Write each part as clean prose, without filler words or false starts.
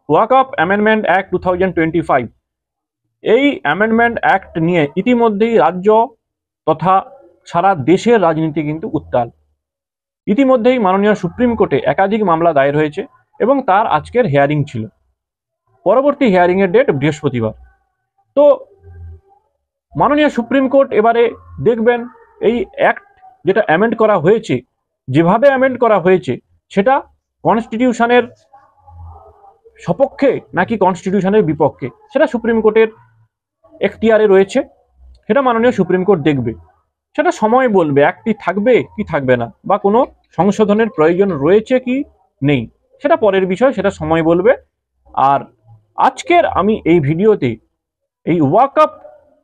ওয়াকফ amendment act 2025, এই amendment act নিয়ে ইতিমধ্যেই রাজ্য তথা সারা দেশের রাজনীতি কিন্তু উত্তাল। ইতিমধ্যেই মাননীয় সুপ্রিম কোর্টে একাধিক মামলা দায়ের হয়েছে এবং তার আজকের হিয়ারিং ছিল। পরবর্তী হিয়ারিং এর ডেট বৃহস্পতিবার। তো মাননীয় সুপ্রিম কোর্ট এবারে দেখবেন এই অ্যাক্ট যেটা অ্যামেন্ড করা হয়েছে, যেভাবে অ্যামেন্ড করা হয়েছে সেটা কনস্টিটিউশনের সপক্ষে নাকি কনস্টিটিউশনের বিপক্ষে, সেটা সুপ্রিম কোর্টের এখতিয়ারে রয়েছে। সেটা মাননীয় সুপ্রিম কোর্ট দেখবে, সেটা সময় বলবে অ্যাক্টটি থাকবে কি থাকবে না, বা কোনো সংশোধনের প্রয়োজন রয়েছে কি নেই, সেটা পরের বিষয়, সেটা সময় বলবে। আর আজকের আমি এই ভিডিওতে এই ওয়াকফ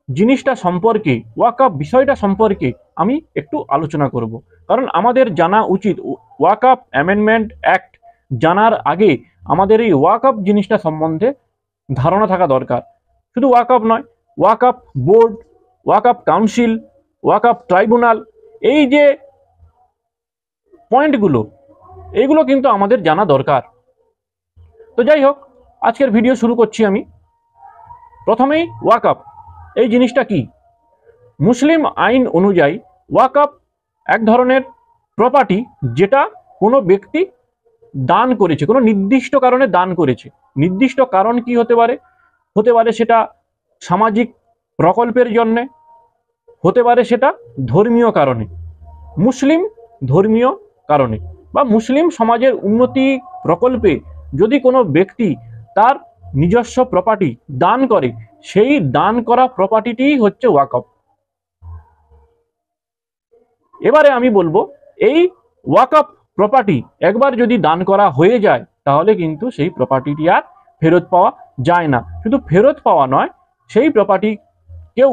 জিনিসটা সম্পর্কে, ওয়াকফ বিষয়টা সম্পর্কে আমি একটু আলোচনা করব, কারণ আমাদের জানা উচিত ওয়াকফ অ্যামেন্ডমেন্ট অ্যাক্ট জানার আগে আমাদের এই ওয়াকফ জিনিসটা সম্বন্ধে ধারণা থাকা দরকার। শুধু ওয়াকফ নয়, ওয়াকফ বোর্ড, ওয়াকফ কাউন্সিল, ওয়াকফ ট্রাইব্যুনাল, এই যে পয়েন্টগুলো, এইগুলো কিন্তু আমাদের জানা দরকার। তো যাই হোক, আজকের ভিডিও শুরু করছি আমি। প্রথমেই ওয়াকফ এই জিনিসটা কি? মুসলিম আইন অনুযায়ী ওয়াকফ এক ধরনের প্রপার্টি যেটা কোনো ব্যক্তি দান করেছে, কোনো নির্দিষ্ট কারণে দান করেছে। নির্দিষ্ট কারণ কি হতে পারে? হতে পারে সেটা সামাজিক প্রকল্পের জন্যে, হতে পারে সেটা ধর্মীয় কারণে, মুসলিম ধর্মীয় কারণে, বা মুসলিম সমাজের উন্নতি প্রকল্পে যদি কোনো ব্যক্তি তার নিজস্ব প্রপার্টি দান করে, সেই দান করা প্রপার্টিটি হচ্ছে ওয়াকফ। এবারে আমি বলবো, এই ওয়াকফ প্রপার্টি একবার যদি দান করা হয়ে যায় তাহলে কিন্তু সেই প্রপার্টিটি আর ফেরত পাওয়া যায় না। শুধু ফেরত পাওয়া নয়, সেই প্রপার্টি কেউ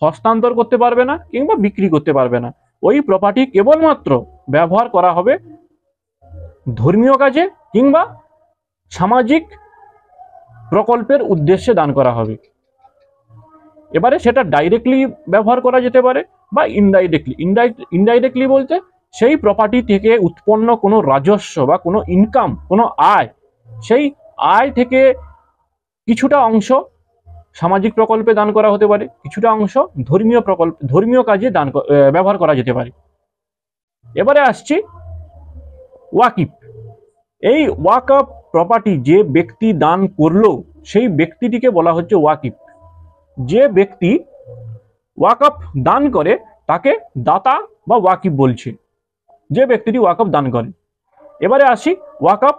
হস্তান্তর করতে পারবে না কিংবা বিক্রি করতে পারবে না। ওই প্রপার্টি কেবলমাত্র ব্যবহার করা হবে ধর্মীয় কাজে কিংবা সামাজিক প্রকল্পের উদ্দেশ্যে দান করা হবে। এবারে সেটা ডাইরেক্টলি ব্যবহার করা যেতে পারে বা ইনডাইরেক্টলি। ইনডাইরেক্টলি বলতে সেই প্রপার্টি থেকে উৎপন্ন কোনো রাজস্ব বা কোনো ইনকাম, কোনো আয়, সেই আয় থেকে কিছুটা অংশ সামাজিক প্রকল্পে দান করা হতে পারে, কিছুটা অংশ ধর্মীয় প্রকল্প, ধর্মীয় কাজে দান ব্যবহার করা যেতে পারে। এবারে আসছি ওয়াকিফ। এই ওয়াকফ প্রপার্টি যে ব্যক্তি দান করলো সেই ব্যক্তিটিকে বলা হচ্ছে ওয়াকিফ। যে ব্যক্তি ওয়াকফ দান করে তাকে দাতা বা ওয়াকিফ বলছে, যে ব্যক্তিটি ওয়াকফ দান করে। এবারে আসি ওয়াকফ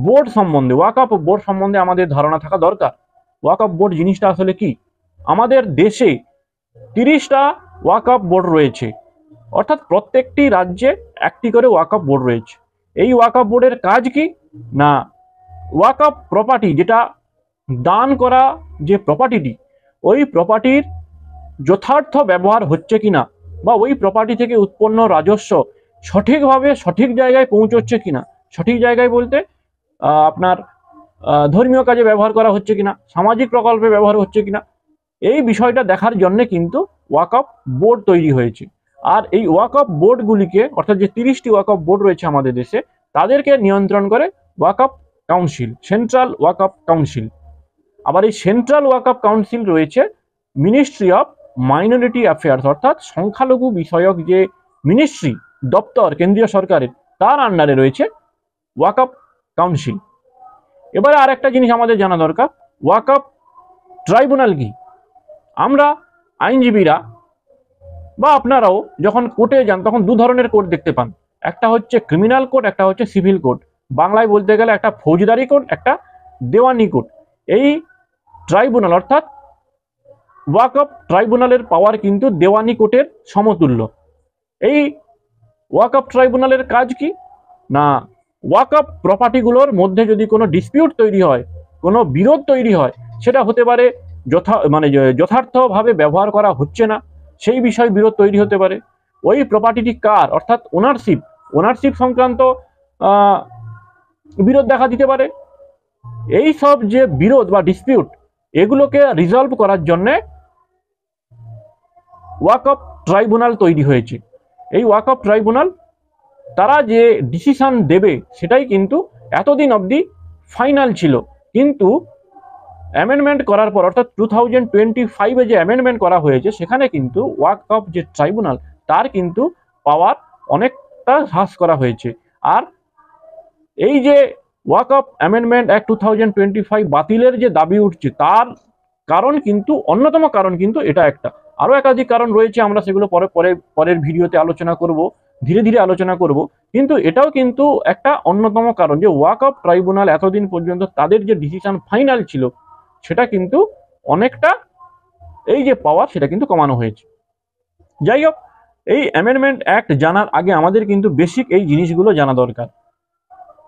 বোর্ড সম্বন্ধে। ওয়াকফ বোর্ড সম্বন্ধে আমাদের ধারণা থাকা দরকার। ওয়াকফ বোর্ড জিনিসটা আসলে কি? আমাদের দেশে 30টা ওয়াকফ বোর্ড রয়েছে, অর্থাৎ প্রত্যেকটি রাজ্যে একটি করে ওয়াকফ বোর্ড রয়েছে। এই ওয়াকফ বোর্ডের কাজ কি না, ওয়াকফ প্রপার্টি যেটা দান করা, যে প্রপার্টিটি, ওই প্রপার্টির যথার্থ ব্যবহার হচ্ছে কিনা, বা ওই প্রপার্টি থেকে উৎপন্ন রাজস্ব সঠিকভাবে সঠিক জায়গায় পৌঁছচ্ছে কিনা। সঠিক জায়গায় বলতে আপনার ধর্মীয় কাজে ব্যবহার করা হচ্ছে কিনা, সামাজিক প্রকল্পে ব্যবহার হচ্ছে কিনা, এই বিষয়টা দেখার জন্য কিন্তু ওয়াকফ বোর্ড তৈরি হয়েছে। আর এই ওয়াকফ বোর্ডগুলিকে, অর্থাৎ যে 30টি ওয়াকফ বোর্ড রয়েছে আমাদের দেশে, তাদেরকে নিয়ন্ত্রণ করে ওয়াকফ কাউন্সিল, সেন্ট্রাল ওয়াকফ কাউন্সিল। আবার এই সেন্ট্রাল ওয়াকফ কাউন্সিল রয়েছে মিনিস্ট্রি অফ মাইনরিটি অ্যাফেয়ার্স, অর্থাৎ সংখ্যালঘু বিষয়ক যে মিনিস্ট্রি, দপ্তর কেন্দ্রীয় সরকারের, তার আন্ডারে রয়েছে ওয়াকফ কাউন্সিল। এবারে আর একটা জিনিস আমাদের জানা দরকার, ওয়াকফ ট্রাইব্যুনাল কি? আমরা আইনজীবীরা বা আপনারাও যখন কোর্টে যান তখন দু ধরনের কোর্ট দেখতে পান। একটা হচ্ছে ক্রিমিনাল কোর্ট, একটা হচ্ছে সিভিল কোর্ট। বাংলায় বলতে গেলে একটা ফৌজদারি কোর্ট, একটা দেওয়ানি কোর্ট। এই ট্রাইব্যুনাল অর্থাৎ ওয়াকফ ট্রাইব্যুনালের পাওয়ার কিন্তু দেওয়ানি কোর্টের সমতুল্য। এই ওয়াকফ ট্রাইব্যুনালের কাজ কি না, ওয়াকফ প্রপার্টিগুলোর মধ্যে যদি কোনো ডিসপিউট তৈরি হয়, কোনো বিরোধ তৈরি হয়, সেটা হতে পারে যথার্থভাবে ব্যবহার করা হচ্ছে না, সেই বিষয়ে বিরোধ তৈরি হতে পারে। ওই প্রপার্টিটি কার, অর্থাৎ ওনারশিপ সংক্রান্ত বিরোধ দেখা দিতে পারে। এই সব যে বিরোধ বা ডিসপিউট, এগুলোকে রিজলভ করার জন্য ওয়াকফ ট্রাইব্যুনাল তৈরি হয়েছে। এই ওয়াকফ ট্রাইব্যুনাল তারা যে ডিসিশন দেবে সেটাই কিন্তু এতদিন অবধি ফাইনাল ছিল, কিন্তু অ্যামেন্ডমেন্ট করার পর অর্থাৎ 2025-এ যে অ্যামেন্ডমেন্ট করা হয়েছে সেখানে কিন্তু ওয়াকফ যে ট্রাইব্যুনাল তার কিন্তু পাওয়ার অনেকটা হ্রাস করা হয়েছে। আর এই যে ওয়াকফ অ্যামেন্ডমেন্ট অ্যাক্ট 2025 বাতিলের যে দাবি উঠছে তার কারণ কিন্তু অন্যতম কারণ কিন্তু এটা একটা, আরো একাধিক কারণ রয়েছে, আমরা সেগুলো পরের ভিডিওতে আলোচনা করব, ধীরে ধীরে আলোচনা করব। কিন্তু এটাও কিন্তু একটা অন্যতম কারণ যে ওয়াকফ ট্রাইব্যুনাল এতদিন পর্যন্ত তাদের যে ডিসিশন ফাইনাল ছিল সেটা কিন্তু অনেকটা এই যে পাওয়ার সেটা কিন্তু কমানো হয়েছে। যাই হোক, এই অ্যামেন্ডমেন্ট অ্যাক্ট জানার আগে আমাদের কিন্তু বেসিক এই জিনিসগুলো জানা দরকার।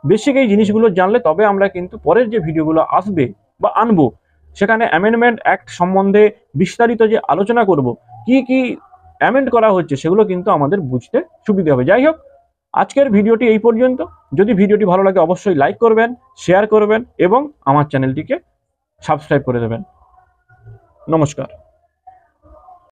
বেসিক এই জিনিসগুলো জানলে তবে আমরা কিন্তু পরের যে ভিডিওগুলো আসবে বা আনবো সেখানে অ্যামেন্ডমেন্ট অ্যাক্ট সম্বন্ধে বিস্তারিত যে আলোচনা করব, কি কি অ্যামেন্ড করা হচ্ছে সেগুলো কিন্তু আমাদের বুঝতে সুবিধা হবে। যাই হোক, আজকের ভিডিওটি এই পর্যন্ত। যদি ভিডিওটি ভালো লাগে অবশ্যই লাইক করবেন, শেয়ার করবেন এবং আমার চ্যানেলটিকে সাবস্ক্রাইব করে দেবেন। নমস্কার।